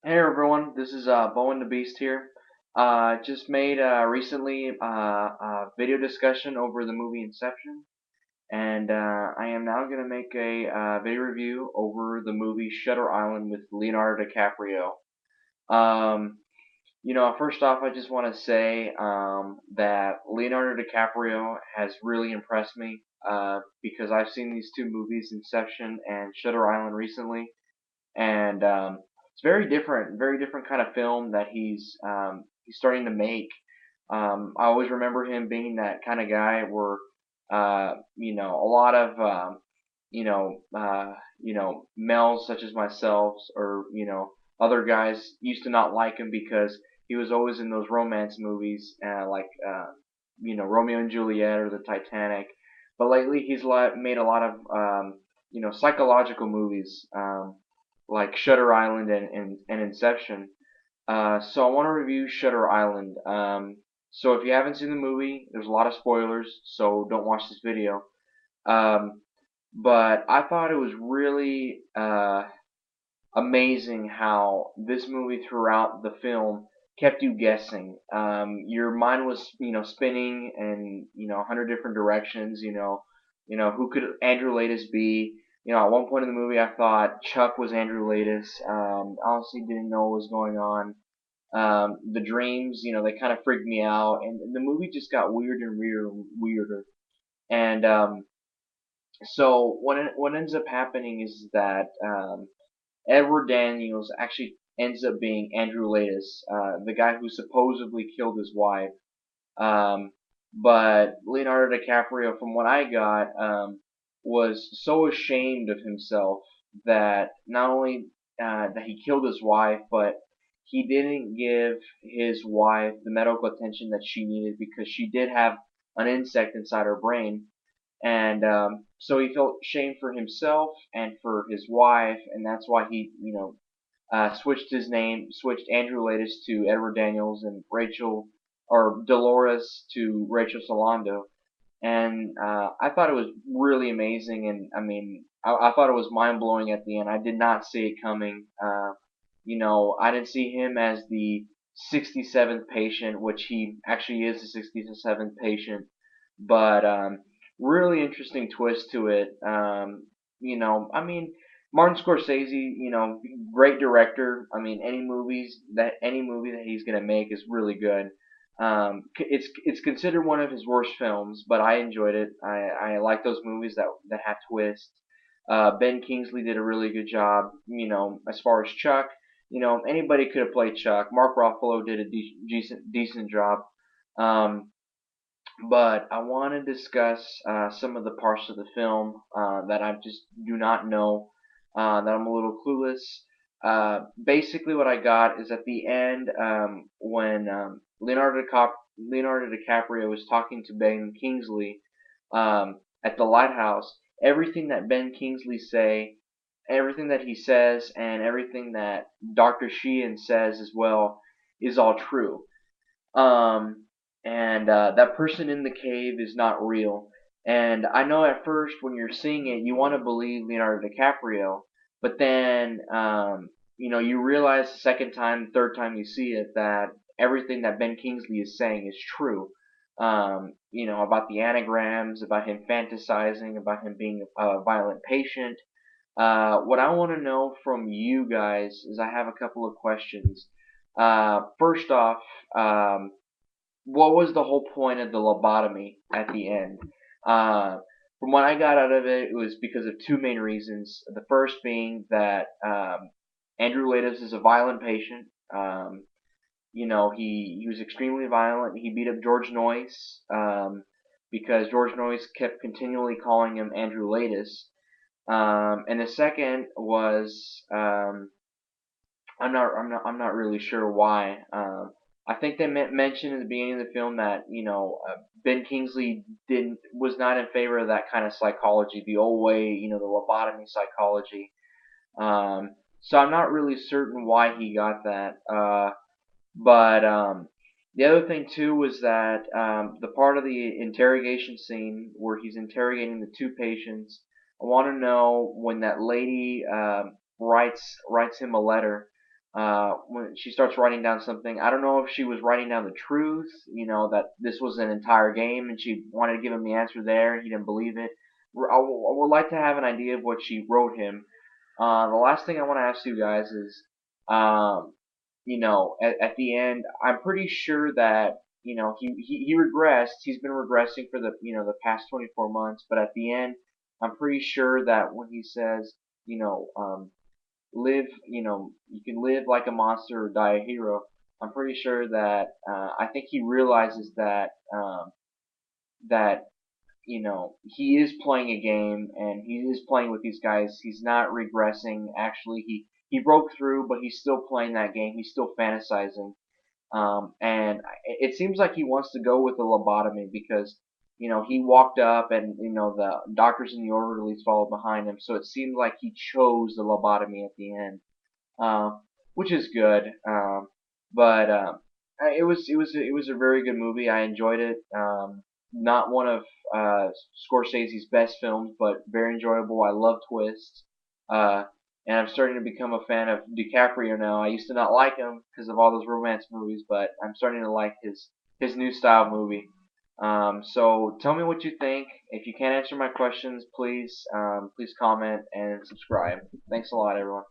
Hey everyone, this is Bowen the Beast here. Just made recently a video discussion over the movie Inception, and I am now going to make a video review over the movie Shutter Island with Leonardo DiCaprio. Um, First off, I just want to say that Leonardo DiCaprio has really impressed me because I've seen these two movies, Inception and Shutter Island, recently, and it's very different kind of film that he's starting to make. I always remember him being that kind of guy where a lot of males such as myself or other guys used to not like him because he was always in those romance movies like Romeo and Juliet or the Titanic. But lately he's made a lot of psychological movies. Like Shutter Island and Inception. So I want to review Shutter Island. So if you haven't seen the movie, there's a lot of spoilers, so don't watch this video. Um, but I thought it was really amazing how this movie throughout the film kept you guessing. Your mind was, spinning in, 100 different directions. Who could Andrew Latis be? At one point in the movie, I thought Chuck was Andrew Latis. Honestly, didn't know what was going on. The dreams, they kind of freaked me out, and the movie just got weirder and weirder. And so what ends up happening is that Edward Daniels actually ends up being Andrew Latis, the guy who supposedly killed his wife. Um, but Leonardo DiCaprio, from what I got, was so ashamed of himself that not only that he killed his wife, but he didn't give his wife the medical attention that she needed because she did have an insect inside her brain, and so he felt shame for himself and for his wife, and that's why he, switched his name, switched Andrew Latis to Edward Daniels, and Rachel or Dolores to Rachel Solando. And I thought it was really amazing, and I mean, I thought it was mind blowing at the end. I did not see it coming. I didn't see him as the 67th patient, which he actually is the 67th patient, but really interesting twist to it. I mean, Martin Scorsese, great director. I mean, any movie that he's gonna make is really good. It's considered one of his worst films, but I enjoyed it. I like those movies that have twists. Ben Kingsley did a really good job. As far as Chuck, anybody could have played Chuck. Mark Ruffalo did a decent job. Um, but I want to discuss some of the parts of the film that I just do not know, that I'm a little clueless. Basically, what I got is at the end, when Leonardo DiCaprio was talking to Ben Kingsley at the lighthouse, everything that Ben Kingsley everything that he says, and everything that Dr. Sheehan says as well, is all true. Um, and that person in the cave is not real. And I know at first when you're seeing it, you want to believe Leonardo DiCaprio, but then you realize the second time, third time you see it that everything that Ben Kingsley is saying is true. About the anagrams, about him fantasizing, about him being a violent patient. What I want to know from you guys is I have a couple of questions. First off, what was the whole point of the lobotomy at the end? Uh, from what I got out of it, it was because of two main reasons. The first being that Andrew Latos is a violent patient. He was extremely violent. He beat up George Noyce because George Noyce kept continually calling him Andrew Latos. And the second was I'm not really sure why. I think they mentioned in the beginning of the film that Ben Kingsley didn't was not in favor of that kind of psychology, the old way, the lobotomy psychology. So I'm not really certain why he got that. But the other thing too was that the part of the interrogation scene where he's interrogating the two patients. I want to know when that lady writes him a letter. when she starts writing down something. I don't know if she was writing down the truth, that this was an entire game and she wanted to give him the answer there and he didn't believe it. I would like to have an idea of what she wrote him. The last thing I want to ask you guys is, um, at the end, I'm pretty sure that, he regressed. He's been regressing for the past 24 months, but at the end, I'm pretty sure that when he says, you know, live, you can live like a monster or die a hero. I'm pretty sure that I think he realizes that he is playing a game and he is playing with these guys. He's not regressing. Actually, he broke through, but he's still playing that game. He's still fantasizing. And it seems like he wants to go with the lobotomy because he walked up and the doctors and the orderlies followed behind him. So it seemed like he chose the lobotomy at the end, which is good. But it was a very good movie. I enjoyed it. Not one of Scorsese's best films, but very enjoyable. I love twists. Uh, and I'm starting to become a fan of DiCaprio now. I used to not like him because of all those romance movies, but I'm starting to like his new style movie. So tell me what you think. If you can't answer my questions, please comment and subscribe. Thanks a lot, everyone.